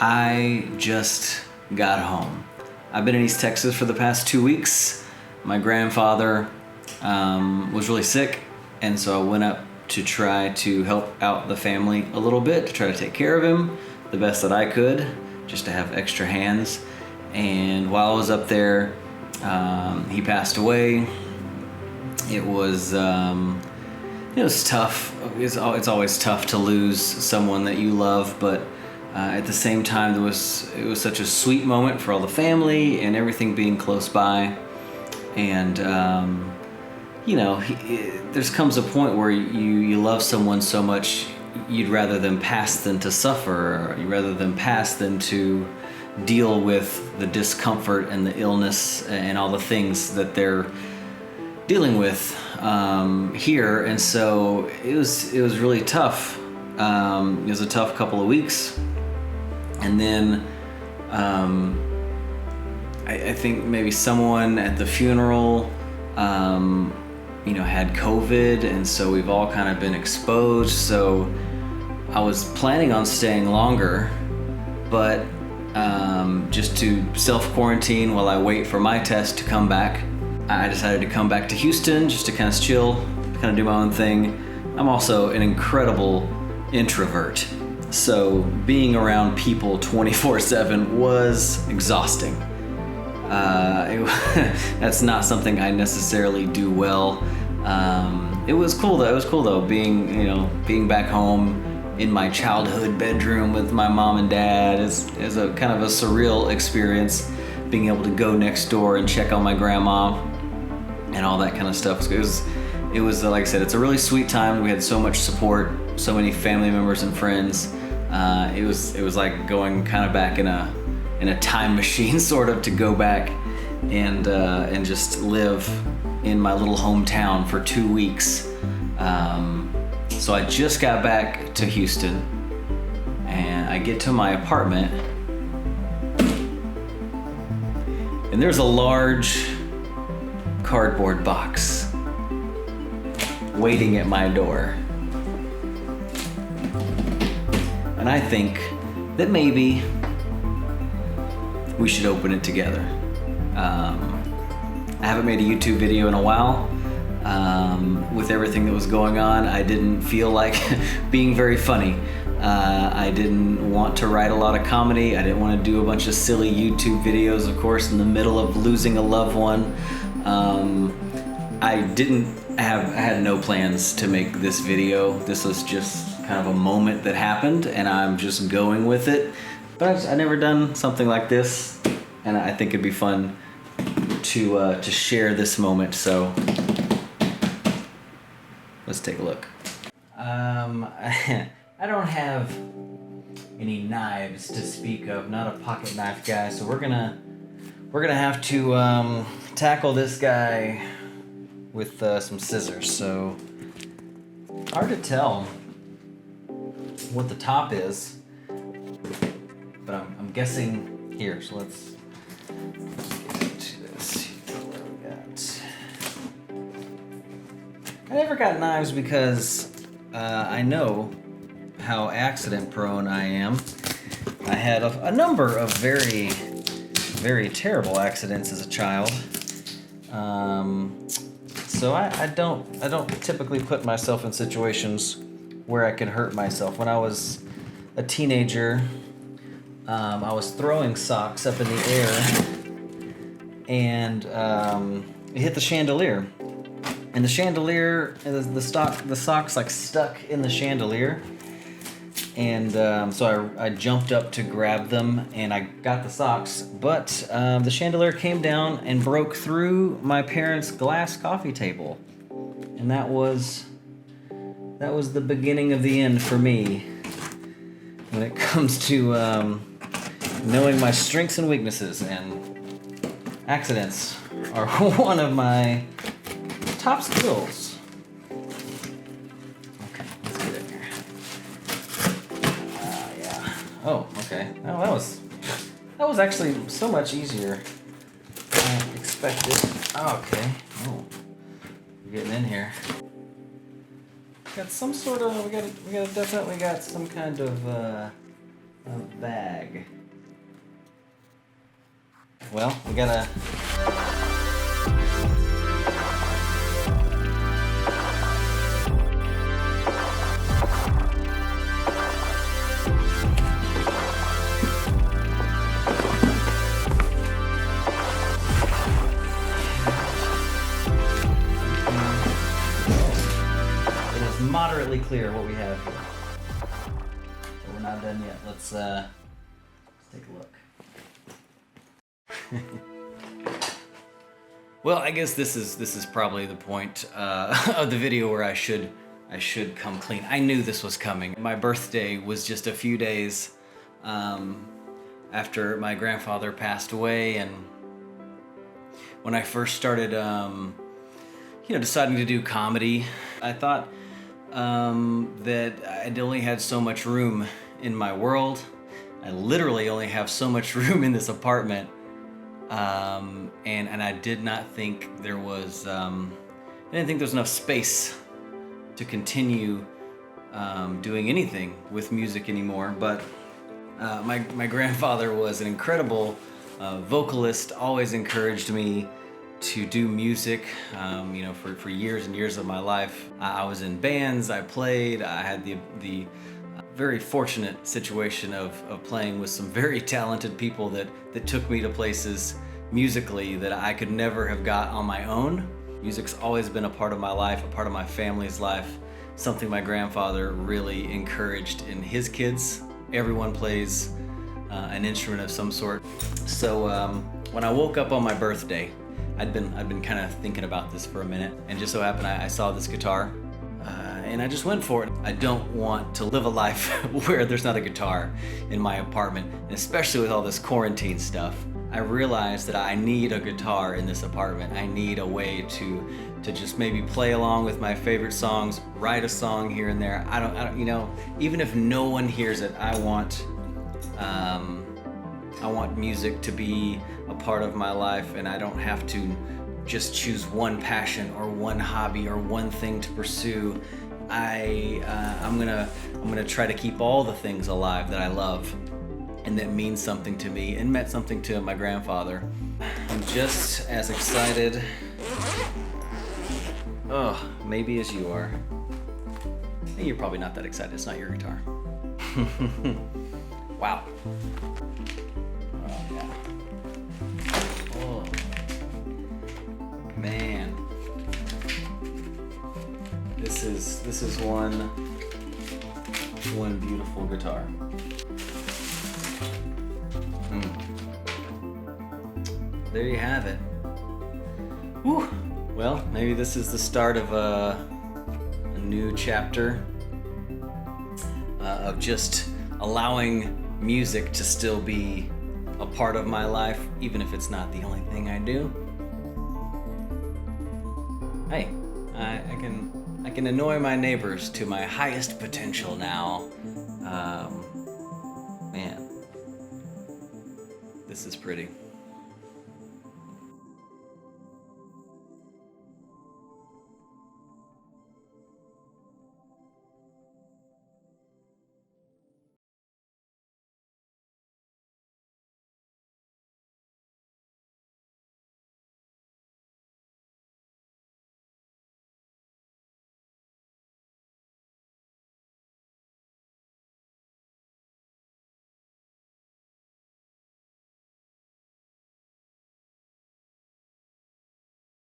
I just got home. I've been in East Texas for the past 2 weeks. My grandfather was really sick, and so I went up to try to help out the family a little bit, to try to take care of him the best that I could, just to have extra hands. And while I was up there, he passed away. It was tough. It's always tough to lose someone that you love, but at the same time, it was such a sweet moment for all the family and everything being close by. And there's comes a point where you love someone so much, you'd rather them pass than to suffer, or you'd rather them pass than to deal with the discomfort and the illness and all the things that they're dealing with here. And so it was really tough. It was a tough couple of weeks. And then I think maybe someone at the funeral had COVID, and so we've all kind of been exposed. So I was planning on staying longer, but just to self-quarantine while I wait for my test to come back, I decided to come back to Houston just to kind of chill, kind of do my own thing. I'm also an incredible introvert, so being around people 24/7 was exhausting. That's not something I necessarily do well. It was cool though, being back home in my childhood bedroom with my mom and dad is a kind of a surreal experience. Being able to go next door and check on my grandma and all that kind of stuff. It was like I said, it's a really sweet time. We had so much support, so many family members and friends. It was like going kind of back in a time machine, sort of, to go back and just live in my little hometown for 2 weeks. So I just got back to Houston, and I get to my apartment, and there's a large cardboard box waiting at my door. And I think that maybe we should open it together. I haven't made a YouTube video in a while. With everything that was going on, I didn't feel like being very funny. I didn't want to write a lot of comedy. I didn't want to do a bunch of silly YouTube videos, of course, in the middle of losing a loved one. I had no plans to make this video. This was just kind of a moment that happened, and I'm just going with it. But I've never done something like this, and I think it'd be fun to share this moment. So let's take a look. I don't have any knives to speak of. Not a pocket knife guy, so we're gonna have to tackle this guy with some scissors. So hard to tell what the top is, but I'm guessing here. So let's get to this. What do we got? I never got knives because I know how accident prone I am. I had a number of very, very terrible accidents as a child. So I don't typically put myself in situations where I can hurt myself. When I was a teenager, I was throwing socks up in the air, and it hit the chandelier. And the chandelier, the socks like stuck in the chandelier. And so I jumped up to grab them, and I got the socks, but the chandelier came down and broke through my parents' glass coffee table. And that was the beginning of the end for me when it comes to knowing my strengths and weaknesses. And accidents are one of my top skills. Okay, let's get in here. Yeah. Oh, okay. Oh, that was actually so much easier than I expected. Oh, okay. Oh, we're getting in here. Got some sort of. We got definitely got some kind of a bag. Well, we gotta... It is moderately clear what we have here. But we're not done yet. Let's take a look. Well, I guess this is probably the point of the video where I should come clean. I knew this was coming. My birthday was just a few days after my grandfather passed away, and when I first started, deciding to do comedy, I thought that I'd only had so much room in my world. I literally only have so much room in this apartment. And I did not think there was, I didn't think there was enough space to continue doing anything with music anymore. But my grandfather was an incredible vocalist, always encouraged me to do music, for years and years of my life. I was in bands, I played, I had the very fortunate situation of playing with some very talented people that took me to places musically that I could never have got on my own. Music's always been a part of my life, a part of my family's life, something my grandfather really encouraged in his kids. Everyone plays an instrument of some sort. So when I woke up on my birthday, I'd been kind of thinking about this for a minute, and just so happened I saw this guitar. And I just went for it. I don't want to live a life where there's not a guitar in my apartment, and especially with all this quarantine stuff. I realized that I need a guitar in this apartment. I need a way to just maybe play along with my favorite songs, write a song here and there. I don't, even if no one hears it, I want music to be a part of my life, and I don't have to just choose one passion or one hobby or one thing to pursue. I'm gonna try to keep all the things alive that I love and that means something to me and meant something to my grandfather. I'm just as excited, maybe as you are. And you're probably not that excited, it's not your guitar. Wow. Oh yeah. Oh. Man. This is one beautiful guitar. There you have it. Whew. Well, maybe this is the start of a new chapter of just allowing music to still be a part of my life, even if it's not the only thing I do. Hey, I can annoy my neighbors to my highest potential now. Man, this is pretty.